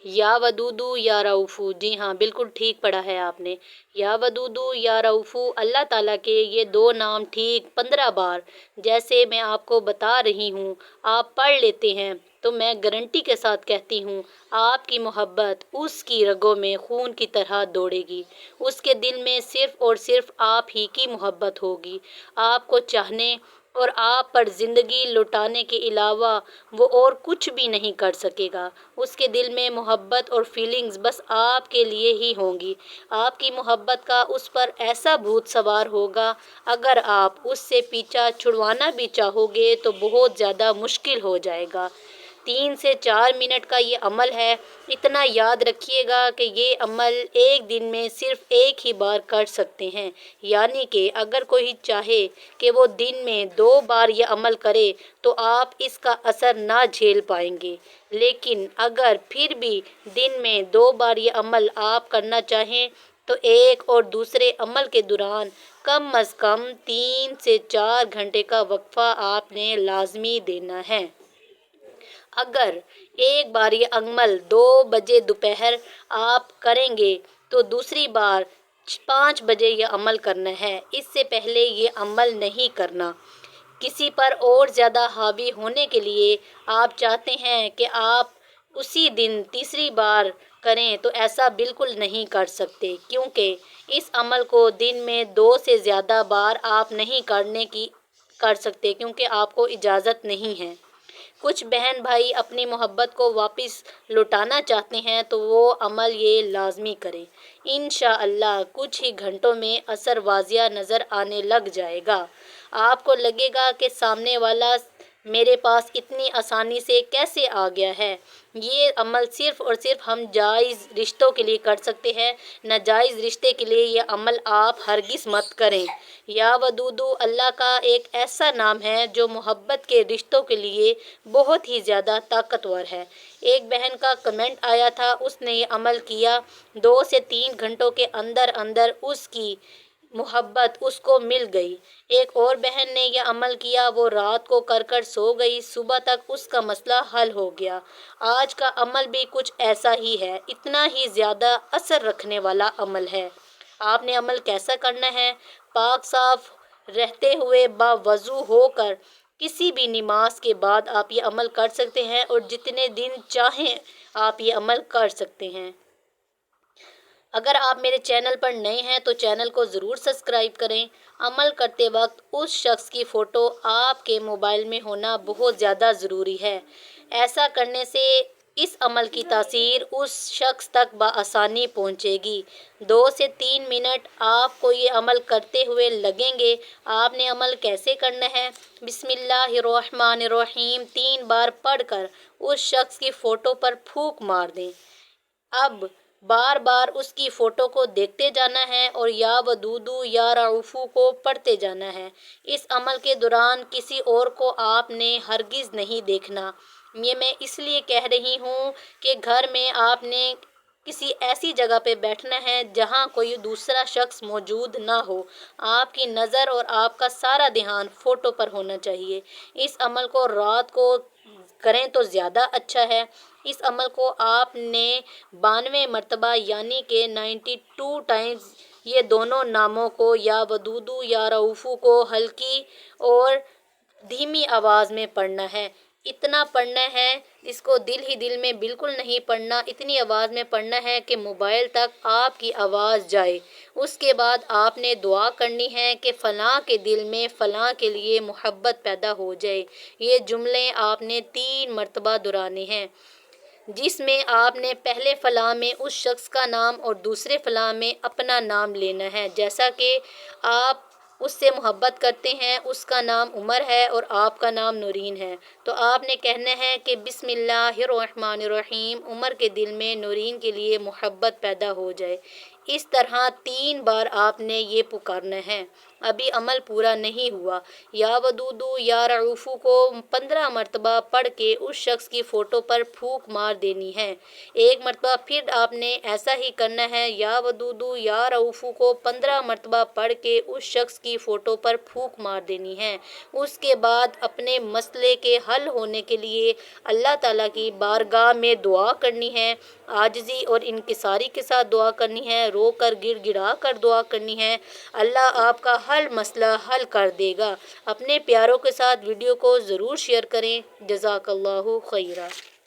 یا ودودو یا رؤوفو، جی ہاں بالکل ٹھیک پڑھا ہے آپ نے، یا ودودو یا رؤوفو۔ اللہ تعالیٰ کے یہ دو نام ٹھیک 15 بار جیسے میں آپ کو بتا رہی ہوں آپ پڑھ لیتے ہیں تو میں گارنٹی کے ساتھ کہتی ہوں آپ کی محبت اس کی رگوں میں خون کی طرح دوڑے گی، اس کے دل میں صرف اور صرف آپ ہی کی محبت ہوگی، آپ کو چاہنے اور آپ پر زندگی لوٹانے کے علاوہ وہ اور کچھ بھی نہیں کر سکے گا۔ اس کے دل میں محبت اور فیلنگز بس آپ کے لیے ہی ہوں گی۔ آپ کی محبت کا اس پر ایسا بھوت سوار ہوگا، اگر آپ اس سے پیچھا چھڑوانا بھی چاہو گے تو بہت زیادہ مشکل ہو جائے گا۔ 3 سے 4 منٹ کا یہ عمل ہے، اتنا یاد رکھیے گا کہ یہ عمل ایک دن میں صرف ایک ہی بار کر سکتے ہیں، یعنی کہ اگر کوئی چاہے کہ وہ دن میں 2 بار یہ عمل کرے تو آپ اس کا اثر نہ جھیل پائیں گے، لیکن اگر پھر بھی دن میں 2 بار یہ عمل آپ کرنا چاہیں تو ایک اور دوسرے عمل کے دوران کم از کم 3 سے 4 گھنٹے کا وقفہ آپ نے لازمی دینا ہے۔ اگر ایک بار یہ عمل 2 بجے دوپہر آپ کریں گے تو دوسری بار 5 بجے یہ عمل کرنا ہے، اس سے پہلے یہ عمل نہیں کرنا۔ کسی پر اور زیادہ حاوی ہونے کے لیے آپ چاہتے ہیں کہ آپ اسی دن تیسری بار کریں تو ایسا بالکل نہیں کر سکتے، کیونکہ اس عمل کو دن میں 2 سے زیادہ بار آپ نہیں کر سکتے کیونکہ آپ کو اجازت نہیں ہے۔ کچھ بہن بھائی اپنی محبت کو واپس لوٹانا چاہتے ہیں تو وہ عمل یہ لازمی کریں، انشاءاللہ کچھ ہی گھنٹوں میں اثر واضح نظر آنے لگ جائے گا۔ آپ کو لگے گا کہ سامنے والا میرے پاس اتنی آسانی سے کیسے آ گیا ہے۔ یہ عمل صرف اور صرف ہم جائز رشتوں کے لیے کر سکتے ہیں، ناجائز رشتے کے لیے یہ عمل آپ ہرگز مت کریں۔ یا ودودو اللہ کا ایک ایسا نام ہے جو محبت کے رشتوں کے لیے بہت ہی زیادہ طاقتور ہے۔ ایک بہن کا کمنٹ آیا تھا، اس نے یہ عمل کیا، 2 سے 3 گھنٹوں کے اندر اندر اس کی محبت اس کو مل گئی۔ ایک اور بہن نے یہ عمل کیا، وہ رات کو کر سو گئی، صبح تک اس کا مسئلہ حل ہو گیا۔ آج کا عمل بھی کچھ ایسا ہی ہے، اتنا ہی زیادہ اثر رکھنے والا عمل ہے۔ آپ نے عمل کیسا کرنا ہے؟ پاک صاف رہتے ہوئے باوضو ہو کر کسی بھی نماز کے بعد آپ یہ عمل کر سکتے ہیں اور جتنے دن چاہیں آپ یہ عمل کر سکتے ہیں۔ اگر آپ میرے چینل پر نئے ہیں تو چینل کو ضرور سبسکرائب کریں۔ عمل کرتے وقت اس شخص کی فوٹو آپ کے موبائل میں ہونا بہت زیادہ ضروری ہے۔ ایسا کرنے سے اس عمل کی تاثیر اس شخص تک بآسانی پہنچے گی۔ 2 سے 3 منٹ آپ کو یہ عمل کرتے ہوئے لگیں گے۔ آپ نے عمل کیسے کرنا ہے؟ بسم اللہ الرحمن الرحیم 3 بار پڑھ کر اس شخص کی فوٹو پر پھونک مار دیں۔ اب بار بار اس کی فوٹو کو دیکھتے جانا ہے اور یا ودودو یا رؤوفو کو پڑھتے جانا ہے۔ اس عمل کے دوران کسی اور کو آپ نے ہرگز نہیں دیکھنا۔ یہ میں اس لیے کہہ رہی ہوں کہ گھر میں آپ نے کسی ایسی جگہ پہ بیٹھنا ہے جہاں کوئی دوسرا شخص موجود نہ ہو۔ آپ کی نظر اور آپ کا سارا دھیان فوٹو پر ہونا چاہیے۔ اس عمل کو رات کو کریں تو زیادہ اچھا ہے۔ اس عمل کو آپ نے 92 مرتبہ یعنی کہ 92 ٹائمز یہ دونوں ناموں کو یا ودودو یا رؤوفو کو ہلکی اور دھیمی آواز میں پڑھنا ہے۔ اتنا پڑھنا ہے، اس کو دل ہی دل میں بالکل نہیں پڑھنا، اتنی آواز میں پڑھنا ہے کہ موبائل تک آپ کی آواز جائے۔ اس کے بعد آپ نے دعا کرنی ہے کہ فلاں کے دل میں فلاں کے لیے محبت پیدا ہو جائے۔ یہ جملے آپ نے 3 مرتبہ دہرانے ہیں، جس میں آپ نے پہلے فلاں میں اس شخص کا نام اور دوسرے فلاں میں اپنا نام لینا ہے۔ جیسا کہ آپ اس سے محبت کرتے ہیں، اس کا نام عمر ہے اور آپ کا نام نورین ہے، تو آپ نے کہنا ہے کہ بسم اللہ الرحمن الرحیم عمر کے دل میں نورین کے لیے محبت پیدا ہو جائے۔ اس طرح 3 بار آپ نے یہ پکارنا ہے۔ ابھی عمل پورا نہیں ہوا۔ یا ودودو یا رعوفو کو 15 مرتبہ پڑھ کے اس شخص کی فوٹو پر پھونک مار دینی ہے۔ ایک مرتبہ پھر آپ نے ایسا ہی کرنا ہے۔ یا ودودو یا رعوفو کو 15 مرتبہ پڑھ کے اس شخص کی فوٹو پر پھونک مار دینی ہے۔ اس کے بعد اپنے مسئلے کے حل ہونے کے لیے اللہ تعالیٰ کی بارگاہ میں دعا کرنی ہے، عاجزی اور انکساری کے ساتھ دعا کرنی ہے، رو کر گڑ گڑا کر دعا کرنی ہے۔ اللہ آپ کا ہر مسئلہ حل کر دے گا۔ اپنے پیاروں کے ساتھ ویڈیو کو ضرور شیئر کریں۔ جزاک اللہ خیرہ۔